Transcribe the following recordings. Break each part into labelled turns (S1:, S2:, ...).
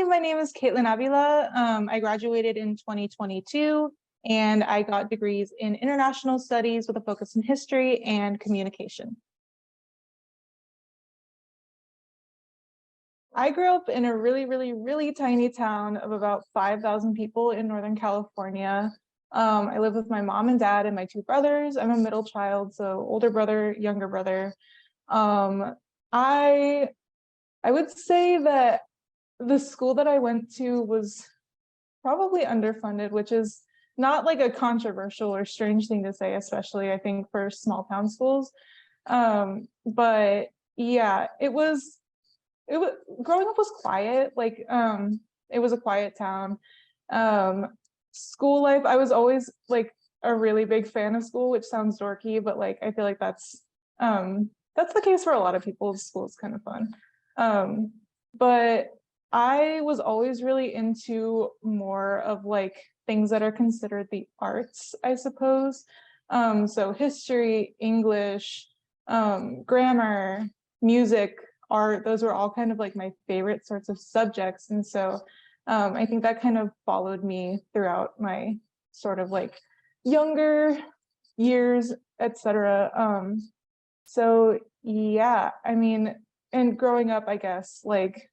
S1: my name is Kaitlyn Avila. I graduated in 2022, and I got degrees in international studies with a focus in history and communication. I grew up in a really tiny town of about 5,000 people in Northern California. I live with my mom and dad and my two brothers. I'm a middle child, so older brother, younger brother. I would say that the school that I went to was probably underfunded, which is not like a controversial or strange thing to say, especially I think for small town schools. But yeah, it was growing up was quiet. Like it was a quiet town. School life, I was always like a really big fan of school, which sounds dorky, but like I feel like that's the case for a lot of people. School is kind of fun. But I was always really into more of like things that are considered the arts, I suppose. So history, English, grammar, music, art, those were all kind of like my favorite sorts of subjects. And so I think that kind of followed me throughout my sort of like younger years, etc. So yeah, I mean, and growing up, I guess, like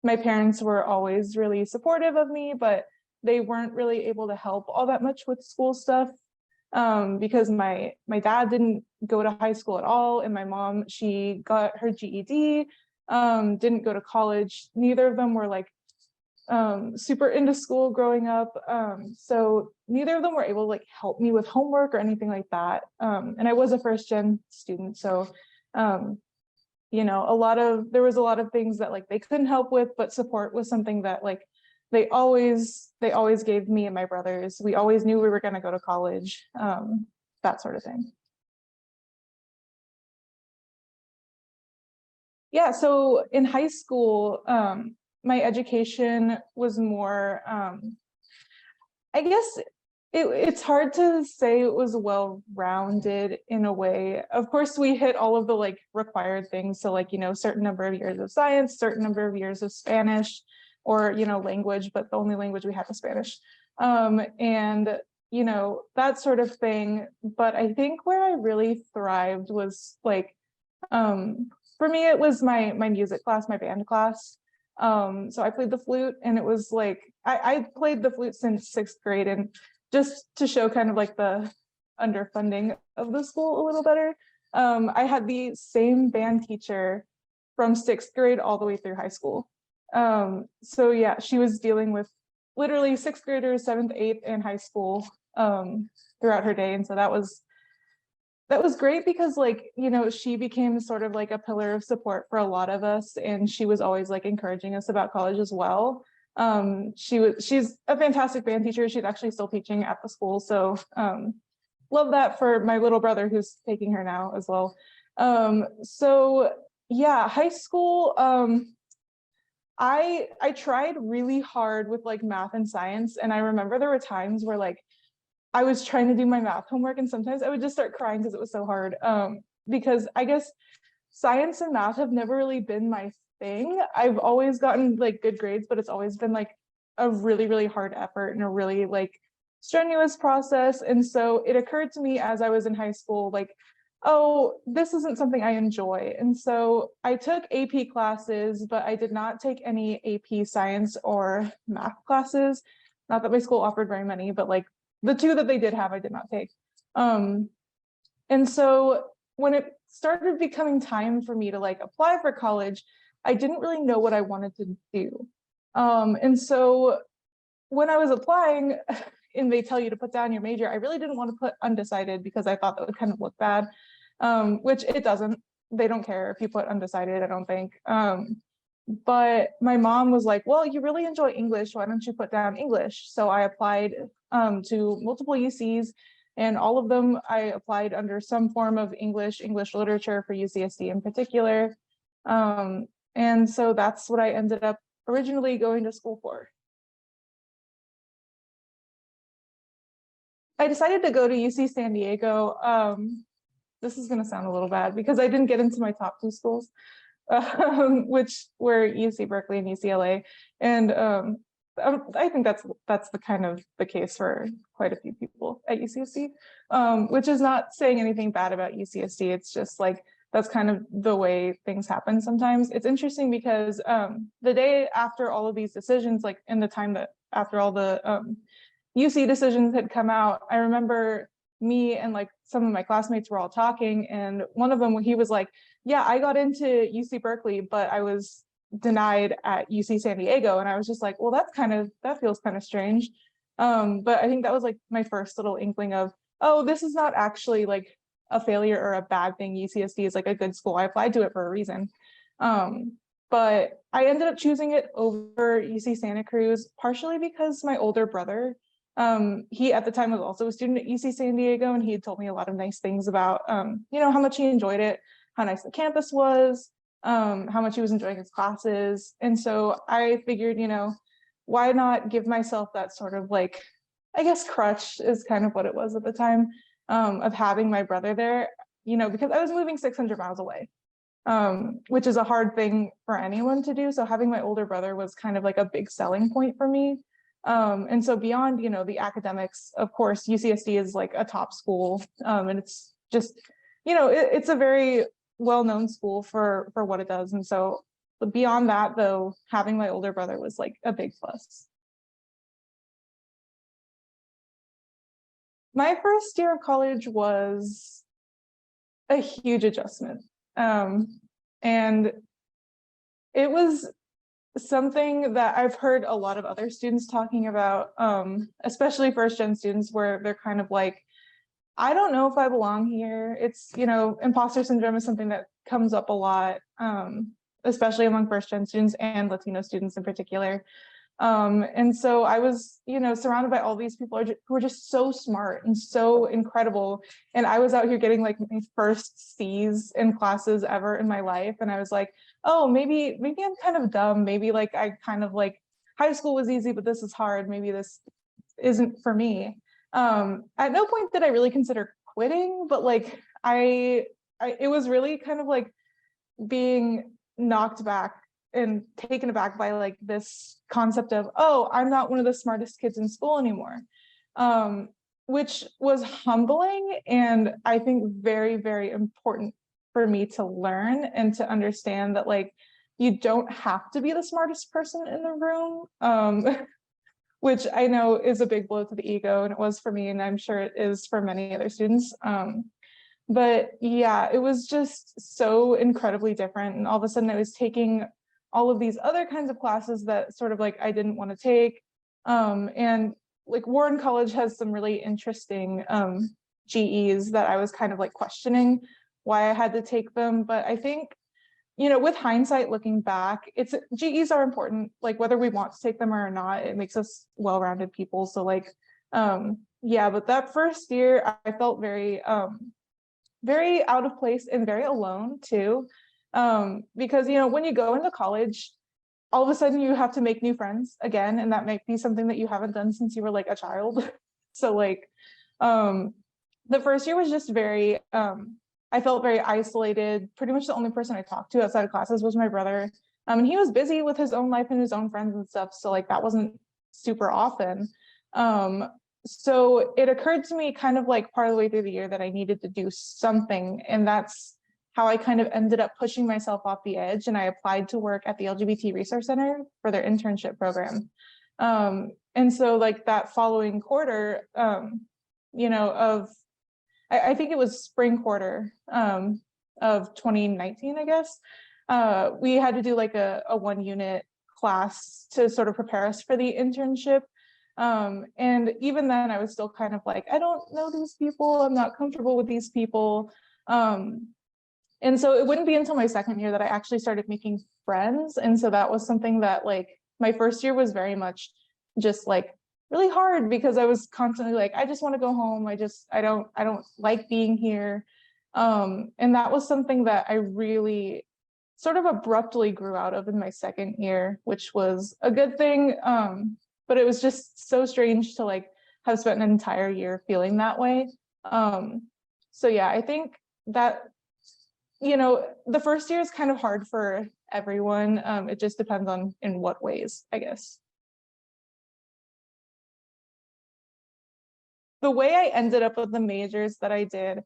S1: my parents were always really supportive of me, but they weren't really able to help all that much with school stuff because my dad didn't go to high school at all, and my mom, she got her GED, didn't go to college. Neither of them were like super into school growing up, so neither of them were able to like help me with homework or anything like that. And I was a first-gen student, so you know, there was a lot of things that like they couldn't help with, but support was something that like they always gave me and my brothers. We always knew we were going to go to college, that sort of thing. Yeah, so in high school, my education was more, I guess it's hard to say it was well-rounded in a way. Of course, we hit all of the like required things. So like, you know, certain number of years of science, certain number of years of Spanish, or, you know, language, but the only language we had was Spanish. And, you know, that sort of thing. But I think where I really thrived was like, for me, it was my music class, my band class. So I played the flute, and it was like, I played the flute since 6th grade, and just to show kind of like the underfunding of the school a little better, I had the same band teacher from 6th grade all the way through high school. So yeah, she was dealing with literally 6th graders, 7th, 8th, and high school throughout her day. And so that was great because, like, you know, she became sort of like a pillar of support for a lot of us, and she was always like encouraging us about college as well. She's a fantastic band teacher. She's actually still teaching at the school, so love that for my little brother who's taking her now as well. So yeah, high school, I tried really hard with like math and science, and I remember there were times where like I was trying to do my math homework, and sometimes I would just start crying because it was so hard. Because I guess science and math have never really been my thing. I've always gotten like good grades, but it's always been like a really hard effort and a really like strenuous process. And so it occurred to me as I was in high school, like, oh, this isn't something I enjoy. And so I took AP classes, but I did not take any AP science or math classes. Not that my school offered very many, but like the two that they did have, I did not take. And so when it started becoming time for me to like apply for college, I didn't really know what I wanted to do. And so when I was applying and they tell you to put down your major, I really didn't want to put undecided because I thought that would kind of look bad, which it doesn't. They don't care if you put undecided, I don't think. But my mom was like, well, you really enjoy English, why don't you put down English? So I applied to multiple UCs, and all of them I applied under some form of English literature for UCSD in particular. And so that's what I ended up originally going to school for. I decided to go to UC San Diego. This is going to sound a little bad because I didn't get into my top 2 schools. which were UC Berkeley and UCLA. And I think that's the kind of the case for quite a few people at UCSD, which is not saying anything bad about UCSD. It's just like, that's kind of the way things happen sometimes. It's interesting because the day after all of these decisions, like in the time that after all the UC decisions had come out, I remember me and like some of my classmates were all talking, and one of them, he was like, yeah, I got into UC Berkeley, but I was denied at UC San Diego. And I was just like, well, that feels kind of strange. But I think that was like my first little inkling of, oh, this is not actually like a failure or a bad thing. UCSD is like a good school. I applied to it for a reason. But I ended up choosing it over UC Santa Cruz, partially because my older brother, he at the time was also a student at UC San Diego, and he had told me a lot of nice things about, how much he enjoyed it, how nice the campus was, how much he was enjoying his classes. And so I figured, why not give myself that sort of like, I guess crutch is kind of what it was at the time, of having my brother there, because I was moving 600 miles away, which is a hard thing for anyone to do. So having my older brother was kind of like a big selling point for me. And so beyond, the academics, of course, UCSD is like a top school, and it's just, it's a very well-known school for what it does. And so beyond that, though, having my older brother was like a big plus. My first year of college was a huge adjustment. And it was something that I've heard a lot of other students talking about, especially first-gen students, where they're kind of like, I don't know if I belong here. It's, imposter syndrome is something that comes up a lot, especially among first-gen students and Latino students in particular. And so I was, surrounded by all these people who were just so smart and so incredible. And I was out here getting like my first C's in classes ever in my life. And I was like, oh, maybe I'm kind of dumb. Maybe like I kind of like high school was easy, but this is hard. Maybe this isn't for me. At no point did I really consider quitting, but like it was really kind of like being knocked back and taken aback by like this concept of, oh, I'm not one of the smartest kids in school anymore, which was humbling and I think very, very important for me to learn and to understand that like you don't have to be the smartest person in the room, which I know is a big blow to the ego, and it was for me, and I'm sure it is for many other students. But yeah, it was just so incredibly different, and all of a sudden I was taking all of these other kinds of classes that sort of like I didn't want to take, and like Warren College has some really interesting GEs that I was kind of like questioning why I had to take them. But I think, with hindsight, looking back, GEs are important, like whether we want to take them or not, it makes us well-rounded people. So like, yeah, but that first year I felt very, very out of place and very alone too. Because, when you go into college, all of a sudden you have to make new friends again, and that might be something that you haven't done since you were like a child. So like, the first year was just very, I felt very isolated. Pretty much the only person I talked to outside of classes was my brother. And he was busy with his own life and his own friends and stuff. So like that wasn't super often. So it occurred to me kind of like part of the way through the year that I needed to do something. And that's how I kind of ended up pushing myself off the edge. And I applied to work at the LGBT Resource Center for their internship program. And so like that following quarter, I think it was spring quarter of 2019, I guess. We had to do like a 1-unit class to sort of prepare us for the internship. And even then I was still kind of like, I don't know these people. I'm not comfortable with these people. And so it wouldn't be until my second year that I actually started making friends. And so that was something that like my first year was very much just like really hard because I was constantly like, I just want to go home. I don't like being here. And that was something that I really sort of abruptly grew out of in my second year, which was a good thing. But it was just so strange to like have spent an entire year feeling that way. So yeah, I think that the first year is kind of hard for everyone. It just depends on in what ways, I guess. The way I ended up with the majors that I did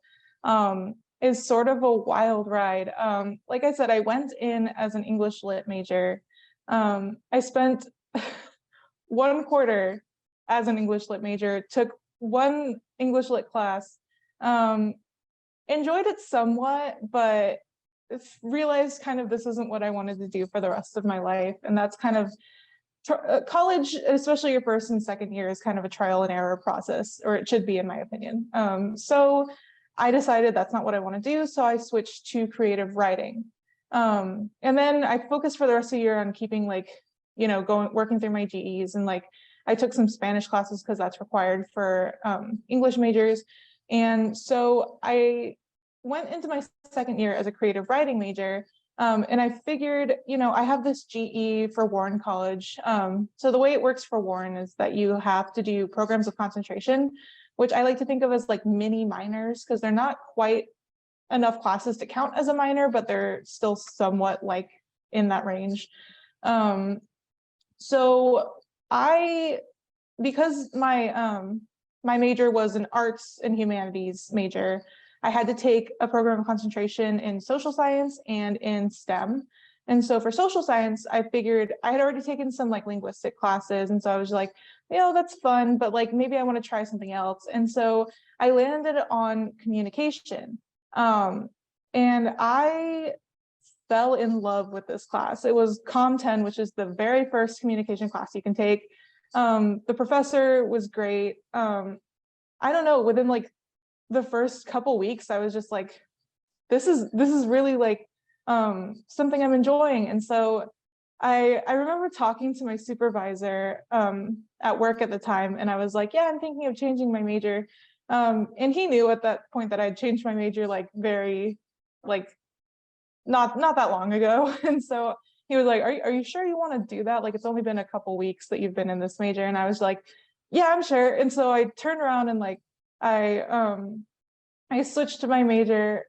S1: is sort of a wild ride. Like I said, I went in as an English lit major. I spent 1 quarter as an English lit major, took one English lit class, enjoyed it somewhat, but realized kind of this isn't what I wanted to do for the rest of my life. And that's kind of college, especially your first and second year, is kind of a trial and error process, or it should be, in my opinion. So I decided that's not what I want to do. So I switched to creative writing. And then I focused for the rest of the year on keeping working through my GEs, and I took some Spanish classes because that's required for English majors. And so I went into my second year as a creative writing major. And I figured, I have this GE for Warren College. So the way it works for Warren is that you have to do programs of concentration, which I like to think of as like mini minors, because they're not quite enough classes to count as a minor, but they're still somewhat like in that range. So because my major was an arts and humanities major, I had to take a program of concentration in social science and in STEM. And so for social science, I figured I had already taken some linguistic classes. And so I was like, that's fun, but maybe I want to try something else. And so I landed on communication. And I fell in love with this class. It was Com 10, which is the very first communication class you can take. The professor was great. I don't know, within the first couple weeks, I was just like, this is really something I'm enjoying. And so I remember talking to my supervisor at work at the time, and I was like, yeah, I'm thinking of changing my major. And he knew at that point that I'd changed my major very not that long ago. And so he was like, are you sure you want to do that? It's only been a couple weeks that you've been in this major. And I was like, yeah, I'm sure. And so I turned around and I switched to my major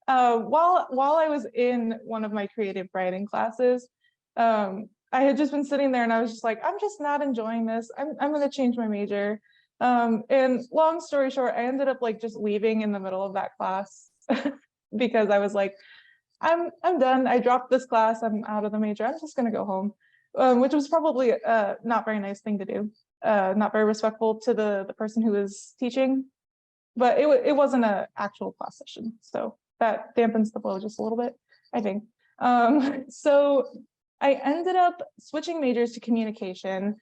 S1: while I was in one of my creative writing classes. I had just been sitting there and I was just like, I'm just not enjoying this. I'm going to change my major. And long story short, I ended up just leaving in the middle of that class because I was like, I'm done. I dropped this class. I'm out of the major. I'm just going to go home, which was probably a not very nice thing to do. Not very respectful to the person who was teaching, but it wasn't an actual class session. So that dampens the blow just a little bit, I think. So I ended up switching majors to communication.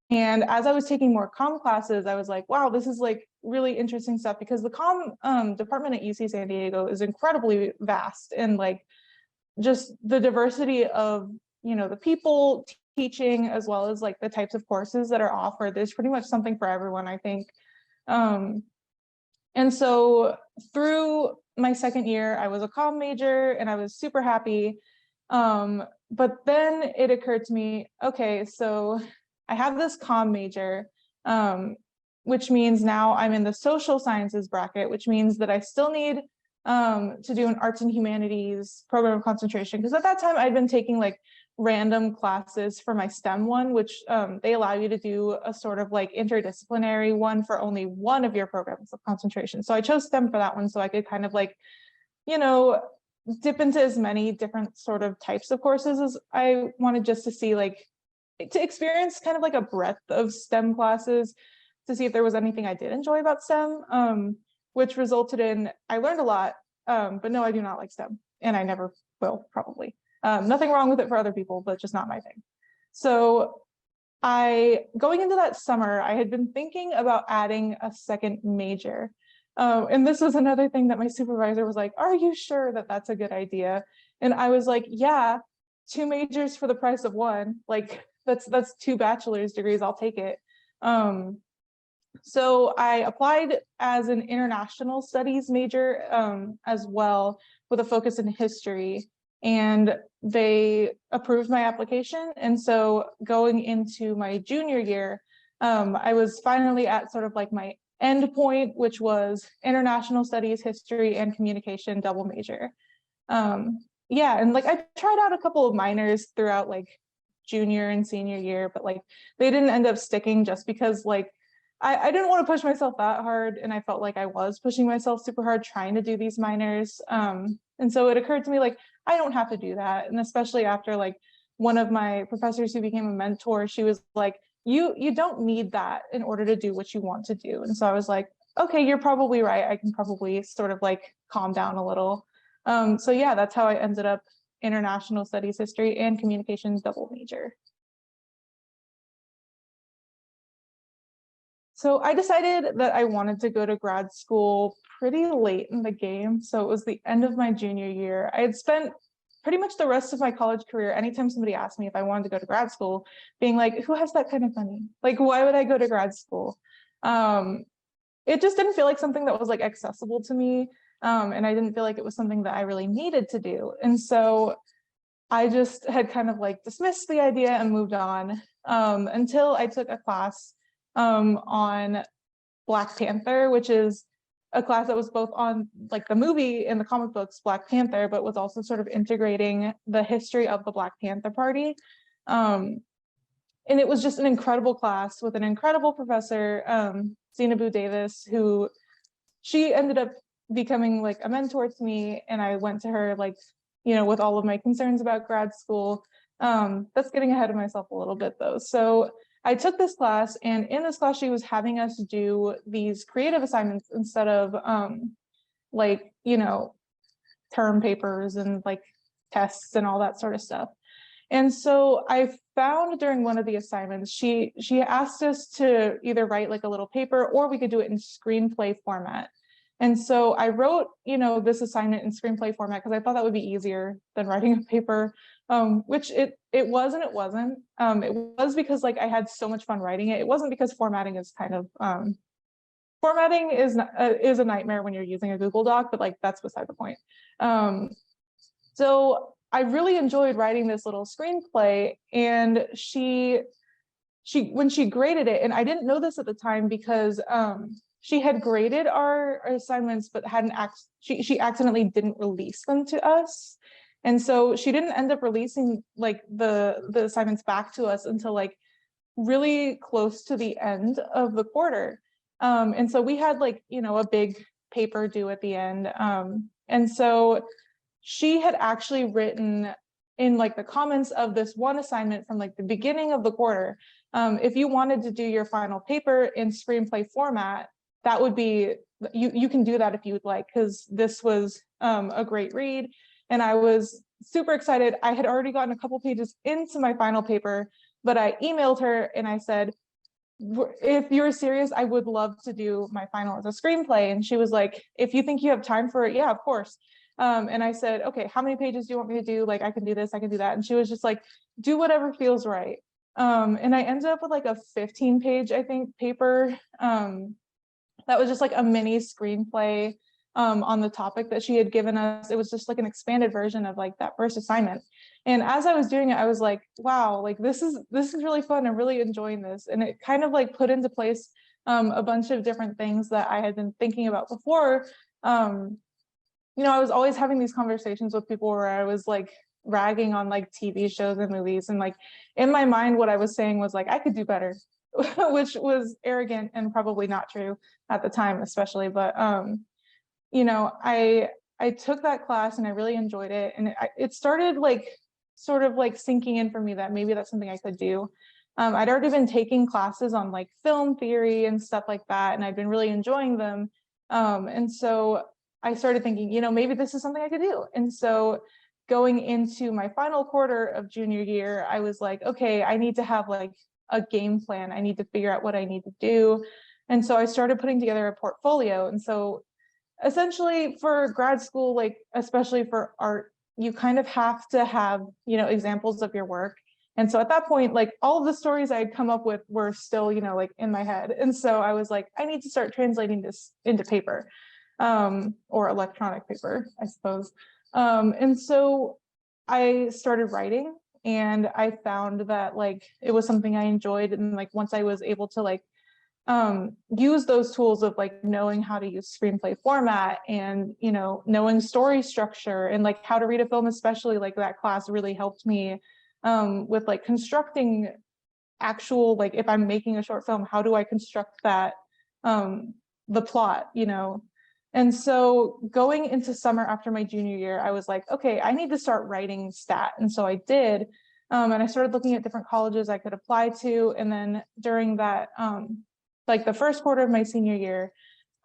S1: And as I was taking more comm classes, I was like, wow, this is really interesting stuff, because the comm department at UC San Diego is incredibly vast, and just the diversity of, the people teaching, as well as the types of courses that are offered. There's pretty much something for everyone, I think. And so through my second year, I was a comm major and I was super happy. But then it occurred to me, okay, so I have this comm major, which means now I'm in the social sciences bracket, which means that I still need to do an arts and humanities program of concentration. Because at that time I'd been taking random classes for my STEM one, which they allow you to do a sort of interdisciplinary one for only one of your programs of concentration. So I chose STEM for that one, so I could kind of dip into as many different sort of types of courses as I wanted, just to see to experience kind of a breadth of STEM classes, to see if there was anything I did enjoy about STEM, which resulted in, I learned a lot, but no, I do not like STEM, and I never will, probably. Nothing wrong with it for other people, but just not my thing. So going into that summer, I had been thinking about adding a second major. And this was another thing that my supervisor was like, are you sure that that's a good idea? And I was like, yeah, 2 majors for the price of one. That's 2 bachelor's degrees. I'll take it. So I applied as an international studies major as well, with a focus in history, and they approved my application. And so going into my junior year, I was finally at sort of my end point, which was international studies, history, and communication double major. Yeah, and like I tried out a couple of minors throughout like junior and senior year, but like they didn't end up sticking just because like I didn't want to push myself that hard, and I felt like I was pushing myself super hard trying to do these minors. And so it occurred to me like I don't have to do that, and especially after like one of my professors who became a mentor, she was like, you don't need that in order to do what you want to do. And so I was like, okay, you're probably right. I can probably sort of like calm down a little. So yeah, that's how I ended up international studies, history, and communications double major. So I decided that I wanted to go to grad school pretty late in the game. So it was the end of my junior year. I had spent pretty much the rest of my college career, anytime somebody asked me if I wanted to go to grad school, being like, who has that kind of money? Like, why would I go to grad school? It just didn't feel like something that was like accessible to me. And I didn't feel like it was something that I really needed to do. And so I just had kind of like dismissed the idea and moved on until I took a class on Black Panther, which is a class that was both on like the movie and the comic books Black Panther, but was also sort of integrating the history of the Black Panther Party. And it was just an incredible class with an incredible professor, Zainabu Davis, who she ended up becoming like a mentor to me. And I went to her like, you know, with all of my concerns about grad school. That's getting ahead of myself a little bit though. So I took this class, and in this class, she was having us do these creative assignments instead of like, you know, term papers and like tests and all that sort of stuff. And so I found during one of the assignments, she asked us to either write like a little paper, or we could do it in screenplay format. And so I wrote, you know, this assignment in screenplay format because I thought that would be easier than writing a paper, which it was and it wasn't. It was because like I had so much fun writing it. It wasn't because formatting is kind of formatting is a nightmare when you're using a Google Doc, but like that's beside the point. So I really enjoyed writing this little screenplay, and she when she graded it, and I didn't know this at the time because she had graded our assignments, but she accidentally didn't release them to us. And so she didn't end up releasing like the assignments back to us until like really close to the end of the quarter. And so we had like, you know, a big paper due at the end. And so she had actually written in like the comments of this one assignment from like the beginning of the quarter, if you wanted to do your final paper in screenplay format, that would be, you can do that if you would like, because this was a great read. And I was super excited. I had already gotten a couple pages into my final paper, but I emailed her and I said, if you're serious, I would love to do my final as a screenplay. And she was like, if you think you have time for it, yeah, of course. And I said, okay, how many pages do you want me to do? Like, I can do this, I can do that. And she was just like, do whatever feels right. And I ended up with like a 15-page, I think, paper. That was just like a mini screenplay on the topic that she had given us. It was just like an expanded version of like that first assignment. And as I was doing it, I was like, wow, like this is really fun. I'm really enjoying this. And it kind of like put into place a bunch of different things that I had been thinking about before. You know, I was always having these conversations with people where I was like ragging on like TV shows and movies. And like in my mind, what I was saying was like, I could do better, which was arrogant and probably not true at the time, especially. But, you know, I took that class and I really enjoyed it. And it started like sort of like sinking in for me that maybe that's something I could do. I'd already been taking classes on like film theory and stuff like that, and I'd been really enjoying them. And so I started thinking, you know, maybe this is something I could do. And so going into my final quarter of junior year, I was like, okay, I need to have like a game plan. I need to figure out what I need to do. And so I started putting together a portfolio. And so essentially for grad school, like especially for art, you kind of have to have, you know, examples of your work. And so at that point, like all of the stories I had come up with were still, you know, like in my head. And so I was like, I need to start translating this into paper, or electronic paper, I suppose. And so I started writing, and I found that like it was something I enjoyed. And like once I was able to like use those tools of like knowing how to use screenplay format and, you know, knowing story structure and like how to read a film, especially like that class really helped me with like constructing actual, like if I'm making a short film, how do I construct that, the plot, you know? And so going into summer after my junior year, I was like, okay, I need to start writing stat. And so I did. And I started looking at different colleges I could apply to. And then during that, like the first quarter of my senior year,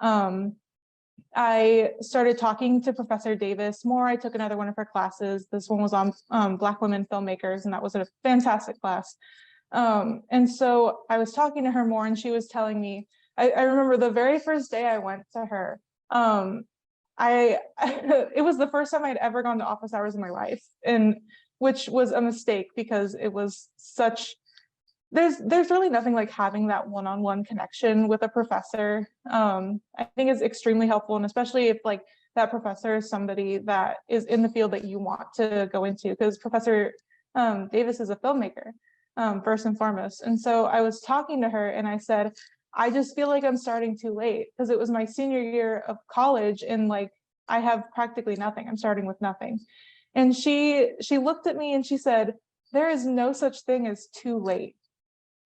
S1: I started talking to Professor Davis more. I took another one of her classes. This one was on Black women filmmakers, and that was a fantastic class. And so I was talking to her more, and she was telling me, I remember the very first day I went to her, it was the first time I'd ever gone to office hours in my life, and which was a mistake because it was such, there's really nothing like having that one-on-one connection with a professor. I think is extremely helpful, and especially if like that professor is somebody that is in the field that you want to go into, because Professor Davis is a filmmaker, first and foremost. And so I was talking to her and I said, I just feel like I'm starting too late, because it was my senior year of college and like I have practically nothing. I'm starting with nothing. And she looked at me and she said, there is no such thing as too late.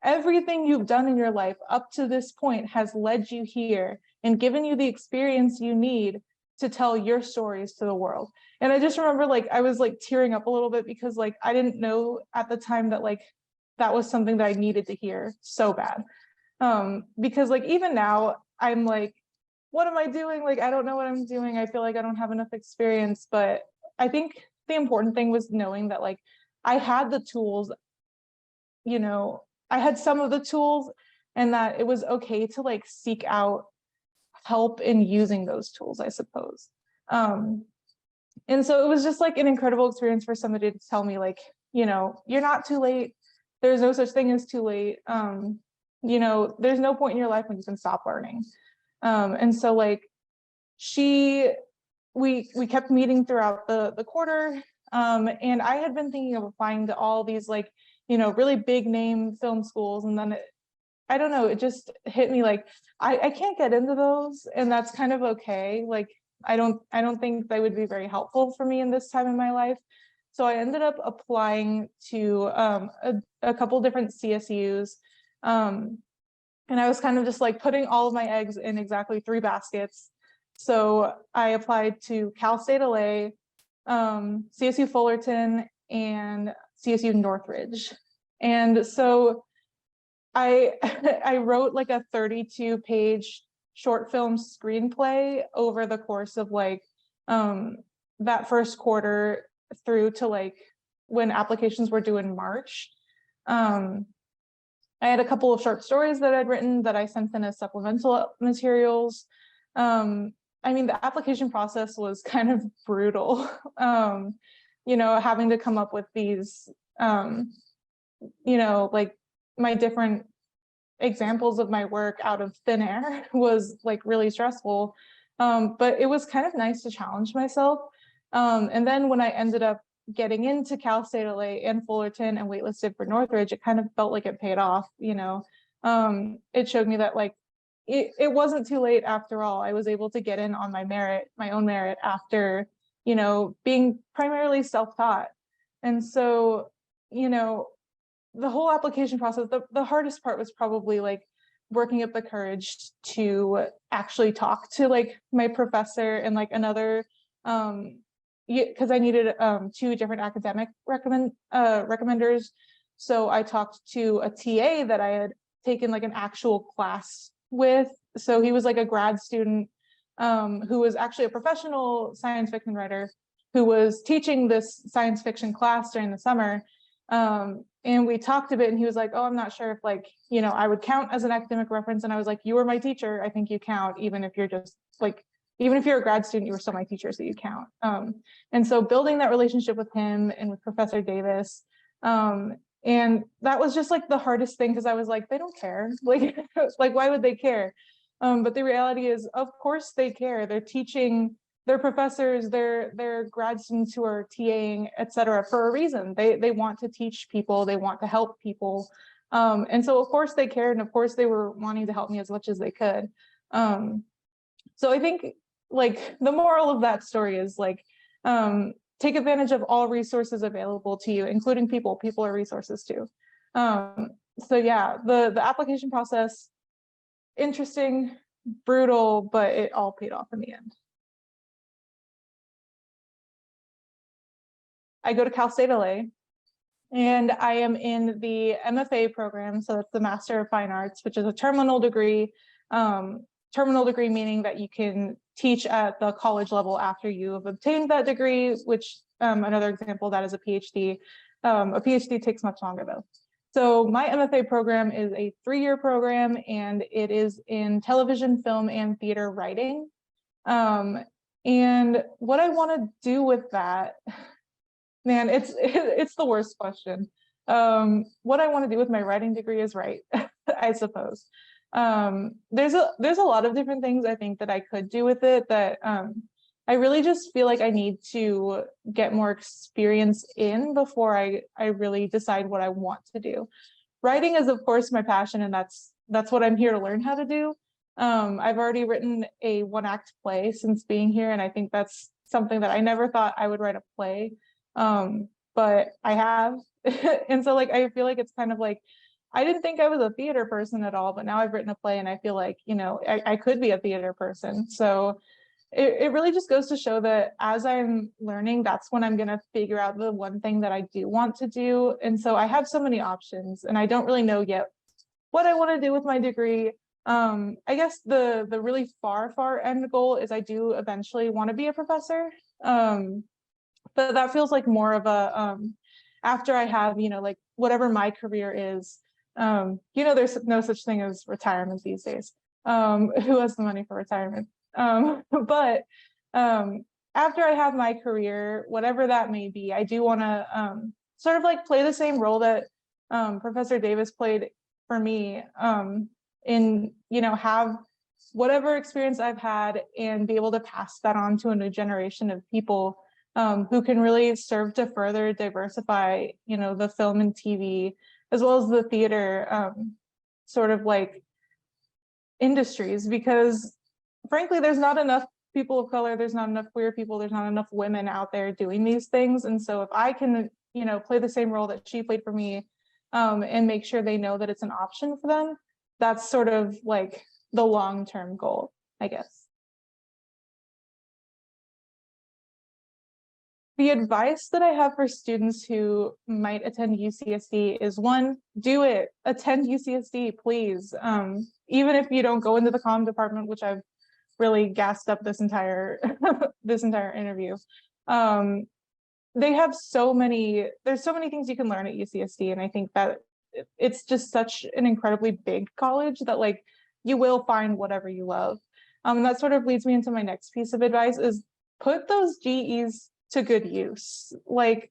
S1: Everything you've done in your life up to this point has led you here and given you the experience you need to tell your stories to the world. And I just remember like I was like tearing up a little bit because like I didn't know at the time that like that was something that I needed to hear so bad. Because like even now I'm like, what am I doing? Like I don't know what I'm doing. I feel like I don't have enough experience. But I think the important thing was knowing that like I had the tools, you know, I had some of the tools, and that it was okay to like seek out help in using those tools, I suppose. And so it was just like an incredible experience for somebody to tell me like, you know, you're not too late. There's no such thing as too late. You know, there's no point in your life when you can stop learning. And so like we kept meeting throughout the quarter. And I had been thinking of applying to all these like, you know, really big name film schools. And then I don't know, it just hit me like, I can't get into those, and that's kind of okay. Like, I don't think they would be very helpful for me in this time in my life. So I ended up applying to a couple different CSUs. And I was kind of just like putting all of my eggs in exactly 3 baskets. So I applied to Cal State LA, CSU Fullerton, and CSU Northridge. And so I wrote like a 32-page short film screenplay over the course of like that first quarter through to like when applications were due in March. I had a couple of short stories that I'd written that I sent in as supplemental materials. I mean, the application process was kind of brutal. You know, having to come up with these, you know, like my different examples of my work out of thin air was like really stressful. But it was kind of nice to challenge myself. And then when I ended up getting into Cal State LA and Fullerton and waitlisted for Northridge, it kind of felt like it paid off, you know. It showed me that like it wasn't too late after all. I was able to get in on my own merit after, you know, being primarily self-taught. And so, you know, the whole application process, the hardest part was probably like working up the courage to actually talk to like my professor and like another, because I needed 2 different academic recommenders. So I talked to a TA that I had taken like an actual class with. So he was like a grad student who was actually a professional science fiction writer who was teaching this science fiction class during the summer. And we talked a bit, and he was like, oh, I'm not sure if like, you know, I would count as an academic reference. And I was like, you were my teacher. I think you count, even if you're just like, even if you're a grad student, you were still my teacher, so you count. And so building that relationship with him and with Professor Davis, and that was just like the hardest thing, because I was like, they don't care. Like, like, why would they care? But the reality is, of course they care. They're teaching, they're professors, they're grad students who are TAing, et cetera, for a reason. They want to teach people, they want to help people. And so of course they cared, and of course they were wanting to help me as much as they could. So I think like the moral of that story is like, take advantage of all resources available to you, including people. People are resources too. So yeah, the application process, interesting, brutal, but it all paid off in the end. I go to Cal State LA, and I am in the MFA program. So that's the Master of Fine Arts, which is a terminal degree. Terminal degree meaning that you can teach at the college level after you have obtained that degree, which another example of that is a PhD. A PhD takes much longer though. So my MFA program is a 3-year program, and it is in television, film, and theater writing. And what I want to do with that, man, it's the worst question. What I want to do with my writing degree is write, I suppose. There's a lot of different things I think that I could do with it that I really just feel like I need to get more experience in before I really decide what I want to do. Writing is of course my passion, and that's what I'm here to learn how to do. I've already written a 1-act play since being here, and I think that's something that I never thought I would write a play. But I have. And so like I feel like it's kind of like, I didn't think I was a theater person at all, but now I've written a play and I feel like, you know, I could be a theater person. So it really just goes to show that as I'm learning, that's when I'm going to figure out the one thing that I do want to do. And so I have so many options, and I don't really know yet what I want to do with my degree. I guess the really far end goal is I do eventually want to be a professor. But that feels like more of a, after I have, you know, like whatever my career is, you know, there's no such thing as retirement these days. Who has the money for retirement? But after I have my career, whatever that may be, I do want to sort of like play the same role that Professor Davis played for me, in, you know, have whatever experience I've had and be able to pass that on to a new generation of people who can really serve to further diversify, you know, the film and TV, as well as the theater sort of like industries, because frankly, there's not enough people of color, there's not enough queer people, there's not enough women out there doing these things. And so if I can, you know, play the same role that she played for me, and make sure they know that it's an option for them, that's sort of like the long-term goal, I guess. The advice that I have for students who might attend UCSD is, 1, do it. Attend UCSD, please. Even if you don't go into the comm department, which I've really gassed up this entire this entire interview. They have there's so many things you can learn at UCSD, and I think that it's just such an incredibly big college that like you will find whatever you love. And that sort of leads me into my next piece of advice is put those GEs to good use. Like,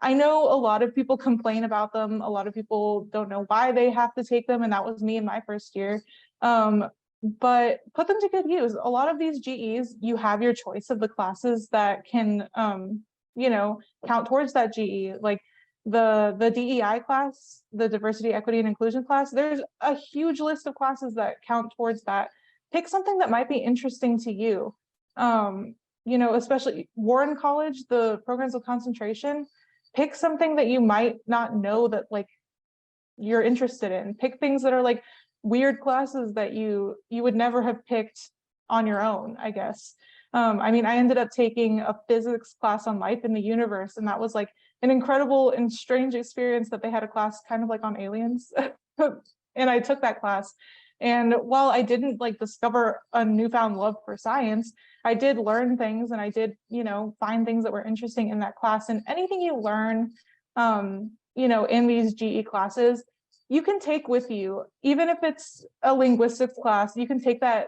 S1: I know a lot of people complain about them. A lot of people don't know why they have to take them. And that was me in my first year. But put them to good use. A lot of these GEs, you have your choice of the classes that can, you know, count towards that GE. Like the DEI class, the diversity, equity, and inclusion class, there's a huge list of classes that count towards that. Pick something that might be interesting to you. You know, especially Warren College, the programs of concentration, pick something that you might not know that like you're interested in. Pick things that are like weird classes that you would never have picked on your own, I guess. I mean, I ended up taking a physics class on life in the universe, and that was like an incredible and strange experience that they had a class kind of like on aliens. And I took that class. And while I didn't like discover a newfound love for science, I did learn things, and I did, you know, find things that were interesting in that class. And anything you learn, you know, in these GE classes, you can take with you, even if it's a linguistics class, you can take that,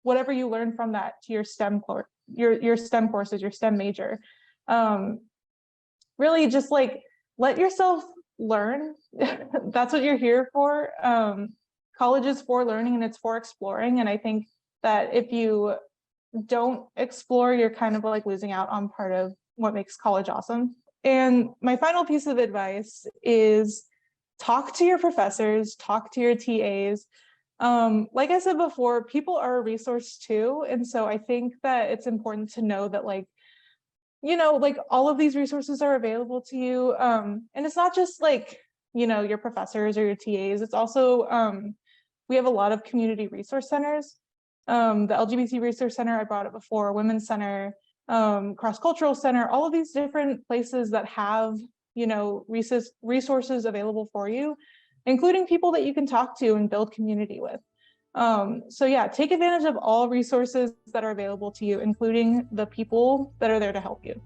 S1: whatever you learn from that, to your STEM course, your STEM courses, your STEM major. Really just like let yourself learn. That's what you're here for. College is for learning, and it's for exploring. And I think that if you don't explore, you're kind of like losing out on part of what makes college awesome. And my final piece of advice is talk to your professors, talk to your TAs. Like I said before, people are a resource too. And so I think that it's important to know that, like, you know, like all of these resources are available to you. And it's not just like, you know, your professors or your TAs. It's also, we have a lot of community resource centers. The LGBT Resource Center, I brought it before, Women's Center, Cross-Cultural Center, all of these different places that have, you know, resources available for you, including people that you can talk to and build community with. So yeah, take advantage of all resources that are available to you, including the people that are there to help you.